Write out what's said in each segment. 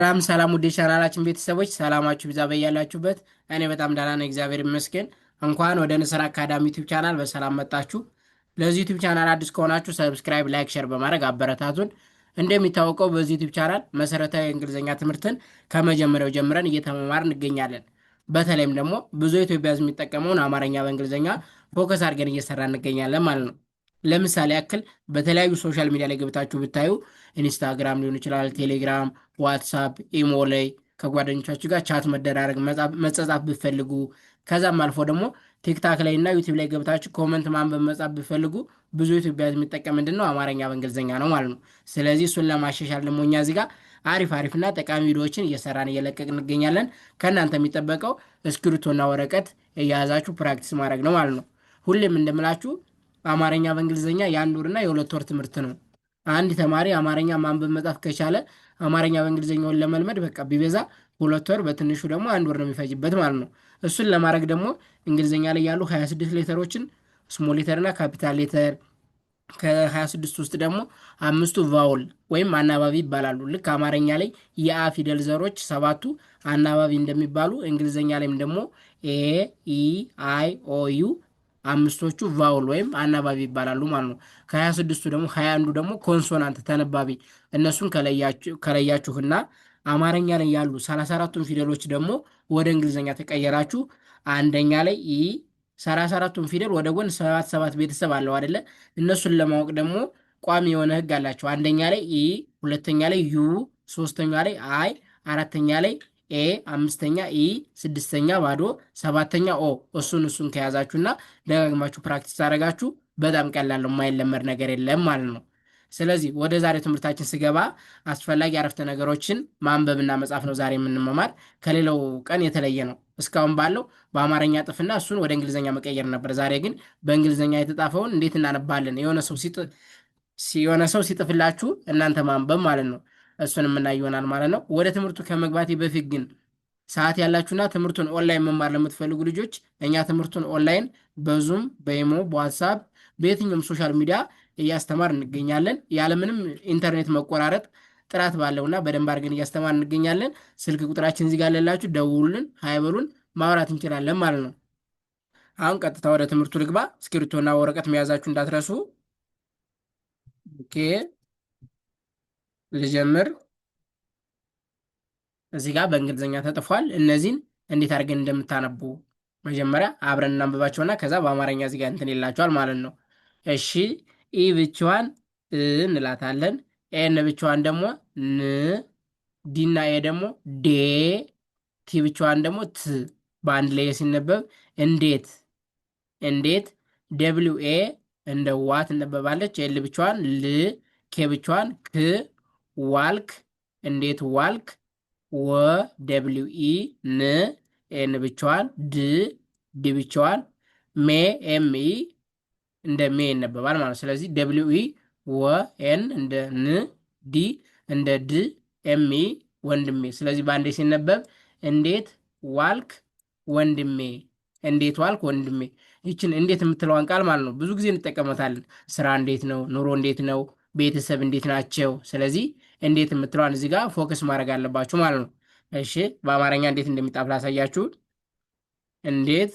ሰላም ሰላም ውድ የቻናላችን ቤተሰቦች ሰላማችሁ ብዛ በያላችሁበት። እኔ በጣም ደህና ነኝ፣ እግዚአብሔር ይመስገን። እንኳን ወደ ንስር አካዳሚ ዩቲዩብ ቻናል በሰላም መጣችሁ። ለዚህ ዩቲዩብ ቻናል አዲስ ከሆናችሁ ሰብስክራይብ፣ ላይክ፣ ሼር በማድረግ አበረታቱን። እንደሚታወቀው በዚህ ዩቲዩብ ቻናል መሰረታዊ የእንግሊዝኛ ትምህርትን ከመጀመሪያው ጀምረን እየተመማር እንገኛለን። በተለይም ደግሞ ብዙ ኢትዮጵያ ሕዝብ የሚጠቀመውን አማርኛ በእንግሊዝኛ ፎከስ አድርገን እየሰራ እንገኛለን ማለት ነው። ለምሳሌ ያክል በተለያዩ ሶሻል ሚዲያ ላይ ገብታችሁ ብታዩ ኢንስታግራም ሊሆን ይችላል፣ ቴሌግራም፣ ዋትሳፕ፣ ኢሞ ላይ ከጓደኞቻችሁ ጋር ቻት መደራረግ መጸጻፍ ብትፈልጉ፣ ከዛም አልፎ ደግሞ ቲክታክ ላይ እና ዩቲብ ላይ ገብታችሁ ኮመንት ማንበብ መጻፍ ብትፈልጉ ብዙ ኢትዮጵያ የሚጠቀም ምንድን ነው አማርኛ በእንግሊዝኛ ነው ማለት ነው። ስለዚህ እሱን ለማሻሻል ደግሞ እኛ እዚህ ጋር አሪፍ አሪፍና ጠቃሚ ቪዲዮዎችን እየሰራን እየለቀቅ እንገኛለን። ከእናንተ የሚጠበቀው እስክሪብቶና ወረቀት እየያዛችሁ ፕራክቲስ ማድረግ ነው ማለት ነው። ሁሌም እንደምላችሁ አማርኛ በእንግሊዝኛ የአንድ ወርና የሁለት ወር ትምህርት ነው። አንድ ተማሪ አማርኛ ማንበብ መጻፍ ከቻለ አማርኛ በእንግሊዝኛውን ለመልመድ በቃ ቢበዛ 2 ወር በትንሹ ደግሞ 1 ወር ነው የሚፈጅበት ማለት ነው። እሱን ለማድረግ ደግሞ እንግሊዝኛ ላይ ያሉ 26 ሌተሮችን ስሞል ሌተርና ካፒታል ሌተር ከ26 ውስጥ ደግሞ 5ቱ ቫውል ወይም አናባቢ ይባላሉ። ልክ አማርኛ ላይ የአ ፊደል ዘሮች 7ቱ አናባቢ እንደሚባሉ እንግሊዝኛ ላይም ደግሞ ኤ ኢ አይ ኦ ዩ 5ቶቹ ቫውል ወይም አናባቢ ይባላሉ ማለት ነው። ከ26ቱ ደግሞ 21ዱ ደግሞ ኮንሶናንት ተነባቢ። እነሱን ከለያችሁና አማርኛ ላይ ያሉ 34ቱን ፊደሎች ደግሞ ወደ እንግሊዝኛ ተቀየራችሁ። አንደኛ ላይ ኢ 34ቱን ፊደል ወደ ጎን 7 ቤተሰብ አለው አይደለ? እነሱን ለማወቅ ደግሞ ቋሚ የሆነ ህግ አላቸው። አንደኛ ላይ ኢ፣ ሁለተኛ ላይ ዩ፣ ሶስተኛ ላይ አይ፣ አራተኛ ላይ ኤ፣ አምስተኛ ኢ፣ ስድስተኛ ባዶ፣ ሰባተኛ ኦ። እሱን ከያዛችሁና ደጋግማችሁ ፕራክቲስ ታደረጋችሁ በጣም ቀላል ነው፣ የማይለመድ ነገር የለም ማለት ነው። ስለዚህ ወደ ዛሬ ትምህርታችን ስገባ አስፈላጊ አረፍተ ነገሮችን ማንበብና መጻፍ ነው ዛሬ የምንመማር። ከሌላው ቀን የተለየ ነው። እስካሁን ባለው በአማርኛ ጥፍና እሱን ወደ እንግሊዝኛ መቀየር ነበር። ዛሬ ግን በእንግሊዝኛ የተጻፈውን እንዴት እናነባለን? የሆነ ሰው ሲጥፍላችሁ እናንተ ማንበብ ማለት ነው። እሱን የምናይ ይሆናል ማለት ነው። ወደ ትምህርቱ ከመግባቴ በፊት ግን ሰዓት ያላችሁና ትምህርቱን ኦንላይን መማር ለምትፈልጉ ልጆች እኛ ትምህርቱን ኦንላይን በዙም፣ በኢሞ፣ በዋትሳፕ በየትኛውም ሶሻል ሚዲያ እያስተማር እንገኛለን። ያለምንም ኢንተርኔት መቆራረጥ ጥራት ባለውና በደንብ አድርገን እያስተማር እንገኛለን። ስልክ ቁጥራችን እዚህ ጋር ላላችሁ ደውሉልን፣ ሀይበሉን ማውራት እንችላለን ማለት ነው። አሁን ቀጥታ ወደ ትምህርቱ ልግባ። እስክሪብቶና ወረቀት መያዛችሁ እንዳትረሱ። ኦኬ ልጀምር። እዚህ ጋር በእንግሊዝኛ ተጥፏል። እነዚህን እንዴት አድርገን እንደምታነቡ መጀመሪያ አብረን እናንብባቸውና ከዛ በአማርኛ እዚህ ጋር እንትን ይላቸዋል ማለት ነው። እሺ ኢ ብቻዋን እንላታለን። ኤን ብቻዋን ደግሞ ን፣ ዲና ኤ ደግሞ ዴ፣ ቲ ብቻዋን ደግሞ ት። በአንድ ላይ ሲነበብ እንዴት እንዴት። ደብሊው ኤ እንደ ዋ ትነበባለች። ኤል ብቻዋን ል፣ ኬ ብቻዋን ክ፣ ዋልክ እንዴት ዋልክ። ወ ደብሊው ኢ ን፣ ኤን ብቻዋን ድ፣ ዲ ብቻዋን ሜ ኤም ኢ እንደ ሜ ይነበባል ማለት ነው። ስለዚህ ደብሊው ኢ ወ፣ ኤን እንደ ን፣ ዲ እንደ ድ፣ ኤም ኢ ወንድሜ። ስለዚህ በአንዴ ሲነበብ እንዴት ዋልክ ወንድሜ፣ እንዴት ዋልክ ወንድሜ። ይችን እንዴት የምትለዋን ቃል ማለት ነው ብዙ ጊዜ እንጠቀመታለን። ስራ እንዴት ነው፣ ኑሮ እንዴት ነው፣ ቤተሰብ እንዴት ናቸው። ስለዚህ እንዴት የምትለዋን እዚህ ጋር ፎከስ ማድረግ አለባችሁ ማለት ነው። እሺ በአማርኛ እንዴት እንደሚጣፍ ላሳያችሁ። እንዴት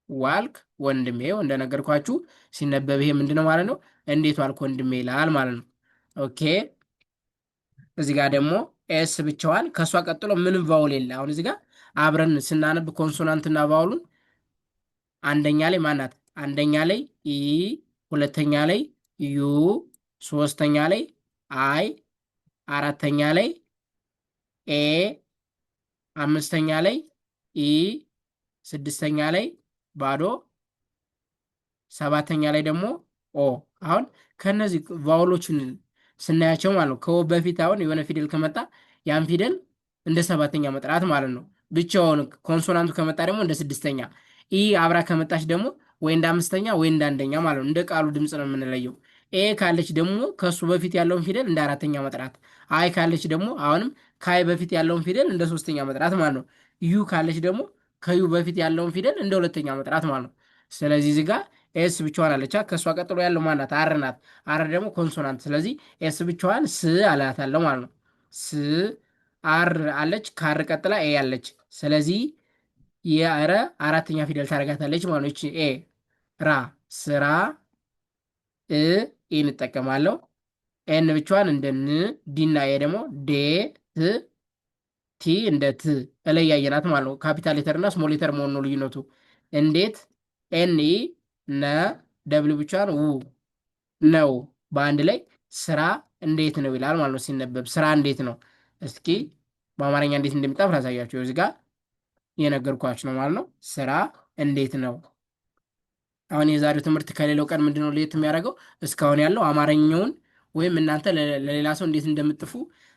ዋልክ ወንድሜ። እንደነገርኳችሁ ሲነበብ ይሄ ምንድነው ማለት ነው? እንዴት ዋልክ ወንድሜ ይላል ማለት ነው። ኦኬ እዚህ ጋር ደግሞ ኤስ ብቻዋን ከእሷ ቀጥሎ ምንም ቫውል የለ። አሁን እዚህ ጋር አብረን ስናነብ ኮንሶናንትና ቫውሉን አንደኛ ላይ ማናት? አንደኛ ላይ ኢ፣ ሁለተኛ ላይ ዩ፣ ሶስተኛ ላይ አይ፣ አራተኛ ላይ ኤ፣ አምስተኛ ላይ ኢ፣ ስድስተኛ ላይ ባዶ፣ ሰባተኛ ላይ ደግሞ ኦ። አሁን ከነዚህ ቫውሎችን ስናያቸው ማለት ነው ከወ በፊት አሁን የሆነ ፊደል ከመጣ ያን ፊደል እንደ ሰባተኛ መጥራት ማለት ነው። ብቻውን ኮንሶናንቱ ከመጣ ደግሞ እንደ ስድስተኛ፣ ኢ አብራ ከመጣች ደግሞ ወይ እንደ አምስተኛ ወይ እንደ አንደኛ ማለት ነው። እንደ ቃሉ ድምፅ ነው የምንለየው። ኤ ካለች ደግሞ ከሱ በፊት ያለውን ፊደል እንደ አራተኛ መጥራት፣ አይ ካለች ደግሞ አሁንም ከአይ በፊት ያለውን ፊደል እንደ ሶስተኛ መጥራት ማለት ነው። ዩ ካለች ደግሞ ከዩ በፊት ያለውን ፊደል እንደ ሁለተኛ መጥራት ማለት ነው። ስለዚህ እዚህ ጋር ኤስ ብቻዋን አለቻ። ከእሷ ቀጥሎ ያለው ማናት? አር ናት። አር ደግሞ ኮንሶናንት። ስለዚህ ኤስ ብቻዋን ስ አላታለሁ ማለት ነው። ስ አር አለች፣ ካር ቀጥላ ኤ አለች። ስለዚህ የረ አራተኛ ፊደል ታደርጋታለች ማለት ነው። ይቺ ኤ ራ ስራ እ ኢን እጠቀማለሁ። ኤን ብቻዋን እንደ ን፣ ዲና ኤ ደግሞ ዴ ት ቲ እንደ ት እለያየናት ማለት ነው። ካፒታል ሌተር እና ስሞል ሌተር መሆኑ ነው ልዩነቱ። እንዴት ኤን ኢ ነ ደብል ብቻዋን ው ነው በአንድ ላይ ስራ እንዴት ነው ይላል ማለት ነው። ሲነበብ ስራ እንዴት ነው። እስኪ በአማርኛ እንዴት እንደሚጣፍ ላሳያቸው። እዚህ ጋር የነገርኳችሁ ነው ማለት ነው። ስራ እንዴት ነው። አሁን የዛሬው ትምህርት ከሌላው ቀን ምንድነው ለየት የሚያደርገው? እስካሁን ያለው አማርኛውን ወይም እናንተ ለሌላ ሰው እንዴት እንደምጥፉ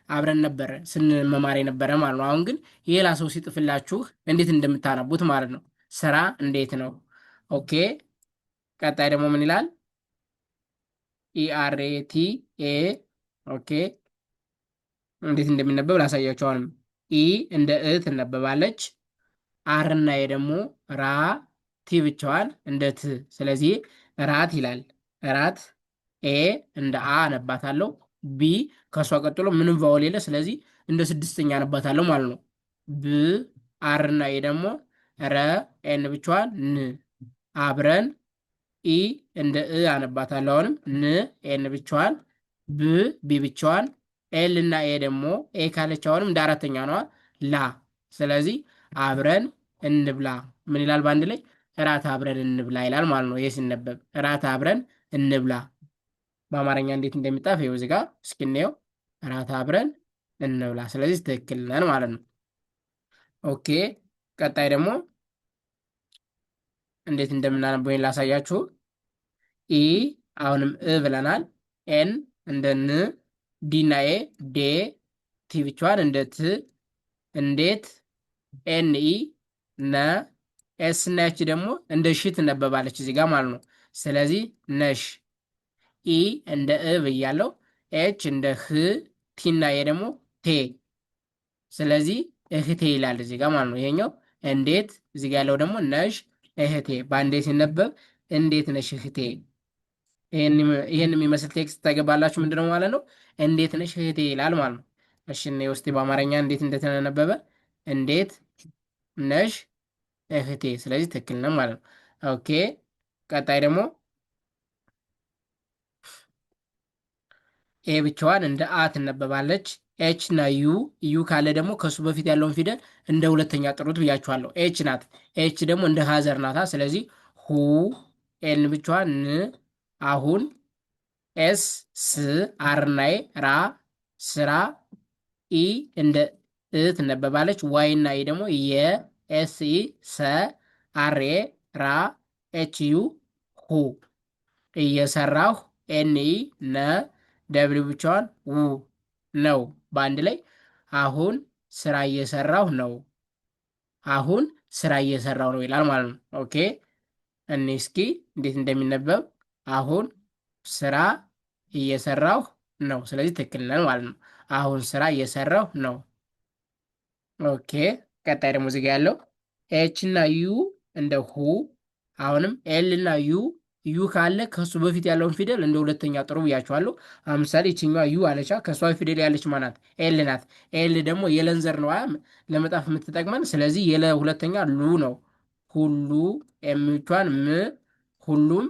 አብረን ነበረ ስንመማር የነበረ ማለት ነው። አሁን ግን የሌላ ሰው ሲጥፍላችሁ እንዴት እንደምታነቡት ማለት ነው። ስራ እንዴት ነው። ኦኬ። ቀጣይ ደግሞ ምን ይላል? ኢአርኤቲ ኤ። ኦኬ። እንዴት እንደሚነበብ ላሳያችሁ። አሁንም ኢ እንደ እ ትነበባለች። አርና ኤ ደግሞ ራ፣ ቲ ብቻዋን እንደ ት። ስለዚህ ራት ይላል። ራት። ኤ እንደ አ አነባታለሁ። ቢ ከእሷ ቀጥሎ ምንም ቫወል የለ። ስለዚህ እንደ ስድስተኛ አነባታለሁ ማለት ነው። ብ አርና ኤ ደግሞ ረ፣ ኤን ብቻዋን ን። አብረን ኢ እንደ እ አነባታለሁ። አሁንም ን ኤን ብቻዋን፣ ብ ቢ ብቻዋን፣ ኤል እና ኤ ደግሞ ኤ ካለች አሁንም እንደ አራተኛ ነዋ ላ። ስለዚህ አብረን እንብላ ምን ይላል? በአንድ ላይ እራት አብረን እንብላ ይላል ማለት ነው። ይህ ሲነበብ እራት አብረን እንብላ በአማርኛ እንዴት እንደሚጣፍ ይኸው እዚህ ጋር እስኪ እንየው። እራት አብረን እንብላ። ስለዚህ ትክክል ነን ማለት ነው። ኦኬ። ቀጣይ ደግሞ እንዴት እንደምናነበው ላሳያችሁ። ኢ አሁንም እ ብለናል። ኤን እንደ ን፣ ዲና ኤ ዴ፣ ቲ ብቻዋን እንደ ት። እንዴት ኤን ኢ ነ፣ ኤስ እና ኤች ደግሞ እንደ ሺ ትነበባለች እዚህ ጋር ማለት ነው። ስለዚህ ነሽ። ኢ እንደ እ ብያለው። ኤች እንደ ህ፣ ቲና ኤ ደግሞ ቴ። ስለዚህ እህቴ ይላል እዚህ ጋር ማለት ነው። ይሄኛው እንዴት፣ እዚህ ጋር ያለው ደግሞ ነሽ እህቴ። በአንዴ ሲነበብ እንዴት ነሽ እህቴ። ይህን የሚመስል ቴክስት ታገባላችሁ። ምንድነው ማለት ነው? እንዴት ነሽ እህቴ ይላል ማለት ነው። እሺ ውስጥ በአማርኛ እንዴት እንደተነበበ እንዴት ነሽ እህቴ። ስለዚህ ትክክል ነው ማለት ነው። ኦኬ። ቀጣይ ደግሞ ኤ ብቻዋን እንደ አ ትነበባለች። ኤች እና ዩ ካለ ደግሞ ከሱ በፊት ያለውን ፊደል እንደ ሁለተኛ ጥሩት ብያችኋለሁ። ኤች ናት። ኤች ደግሞ እንደ ሀዘር ናታ። ስለዚህ ሁ፣ ኤን ብቻዋን ን፣ አሁን፣ ኤስ ስ፣ አርናይ ራ፣ ስራ፣ ኢ እንደ እ ትነበባለች። ዋይ እና ኢ ደግሞ የ፣ ኤስ ኢ ሰ፣ አሬ ራ፣ ኤች ዩ ሁ። እየሰራሁ ኤን ኢ ነ፣ ደብሊው ብቻዋን ው ነው በአንድ ላይ አሁን ስራ እየሰራሁ ነው። አሁን ስራ እየሰራሁ ነው ይላል ማለት ነው። ኦኬ። እኔ እስኪ እንዴት እንደሚነበብ አሁን ስራ እየሰራሁ ነው። ስለዚህ ትክክል ነን ማለት ነው። አሁን ስራ እየሰራሁ ነው። ኦኬ። ቀጣይ ደግሞ እዚህ ጋ ያለው ኤች እና ዩ እንደ ሁ። አሁንም ኤል እና ዩ ካለ ከሱ በፊት ያለውን ፊደል እንደ ሁለተኛ ጥሩ ብያቸዋለሁ። ምሳሌ ይችኛዋ ዩ አለቻ። ከሷ ፊደል ያለች ማናት? ኤል ናት። ኤል ደግሞ የለንዘር ነው ለመጣፍ የምትጠቅመን። ስለዚህ የለ ሁለተኛ ሉ ነው። ሁሉ ኤምቿን ም፣ ሁሉም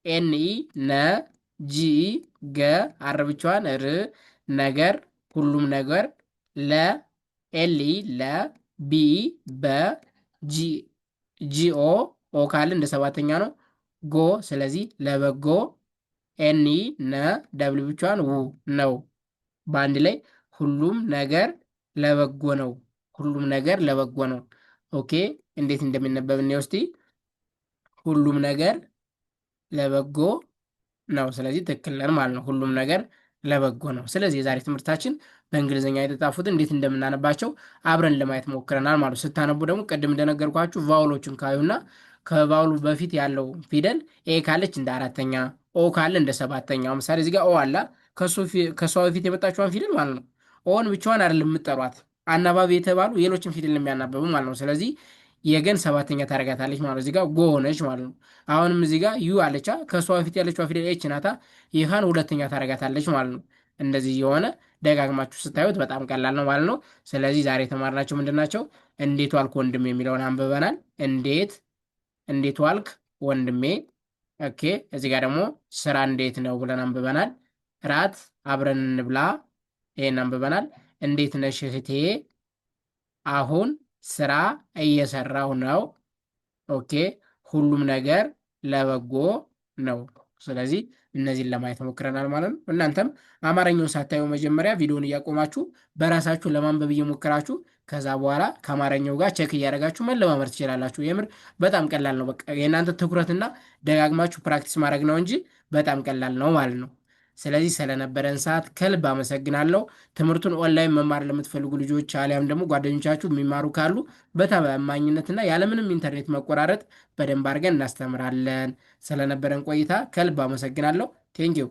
ኤንኢ ነ፣ ጂኢ ገ፣ አርብቿን ር፣ ነገር ሁሉም ነገር፣ ለ ኤልኢ ለ፣ ቢኢ በ፣ ጂኦ ኦ ካለ እንደ ሰባተኛ ነው ጎ። ስለዚህ ለበጎ ኤኒ ነ፣ ደብል ብቻዋን ው ነው። በአንድ ላይ ሁሉም ነገር ለበጎ ነው። ሁሉም ነገር ለበጎ ነው። ኦኬ። እንዴት እንደሚነበብ እኔ ውስጥ ሁሉም ነገር ለበጎ ነው። ስለዚህ ትክክል ነን ማለት ነው። ሁሉም ነገር ለበጎ ነው። ስለዚህ የዛሬ ትምህርታችን በእንግሊዝኛ የተጻፉት እንዴት እንደምናነባቸው አብረን ለማየት ሞክረናል ማለት ነው። ስታነቡ ደግሞ ቅድም እንደነገርኳችሁ ቫውሎችን ካዩና ከቫውሉ በፊት ያለው ፊደል ኤ ካለች እንደ አራተኛ፣ ኦ ካለ እንደ ሰባተኛ። ምሳሌ እዚህ ጋር ኦ አላ ከሷ በፊት የመጣችዋን ፊደል ማለት ነው። ኦን ብቻዋን አይደለም የምትጠሯት፣ አናባቢ የተባሉ ሌሎችን ፊደል የሚያናበቡ ማለት ነው። ስለዚህ የገን ሰባተኛ ታደርጋታለች ማለት ነው። እዚህ ጋር ጎ ሆነች ማለት ነው። አሁንም እዚህ ጋር ዩ አለቻ። ከሷ በፊት ያለችዋ ፊደል ኤች ናታ። ይህን ሁለተኛ ታደርጋታለች ማለት ነው። እንደዚህ የሆነ ደጋግማችሁ ስታዩት በጣም ቀላል ነው ማለት ነው። ስለዚህ ዛሬ የተማርናቸው ምንድን ናቸው? እንዴት ዋልክ ወንድሜ የሚለውን አንብበናል። እንዴት ዋልክ ወንድሜ። ኦኬ። እዚህ ጋር ደግሞ ስራ እንዴት ነው ብለን አንብበናል። ራት አብረን እንብላ፣ ይሄን አንብበናል። እንዴት ነሽ እህቴ? አሁን ስራ እየሰራሁ ነው። ኦኬ። ሁሉም ነገር ለበጎ ነው። ስለዚህ እነዚህን ለማየት ሞክረናል ማለት ነው። እናንተም አማርኛውን ሳታዩ መጀመሪያ ቪዲዮን እያቆማችሁ በራሳችሁ ለማንበብ እየሞከራችሁ ከዛ በኋላ ከአማርኛው ጋር ቼክ እያደረጋችሁ መለማመድ ትችላላችሁ። የምር በጣም ቀላል ነው። በቃ የእናንተ ትኩረትና ደጋግማችሁ ፕራክቲስ ማድረግ ነው እንጂ በጣም ቀላል ነው ማለት ነው። ስለዚህ ስለነበረን ሰዓት ከልብ አመሰግናለሁ። ትምህርቱን ኦንላይን መማር ለምትፈልጉ ልጆች አሊያም ደግሞ ጓደኞቻችሁ የሚማሩ ካሉ በታማኝነትና ያለምንም ኢንተርኔት መቆራረጥ በደንብ አድርገን እናስተምራለን። ስለነበረን ቆይታ ከልብ አመሰግናለሁ። ቴንኪው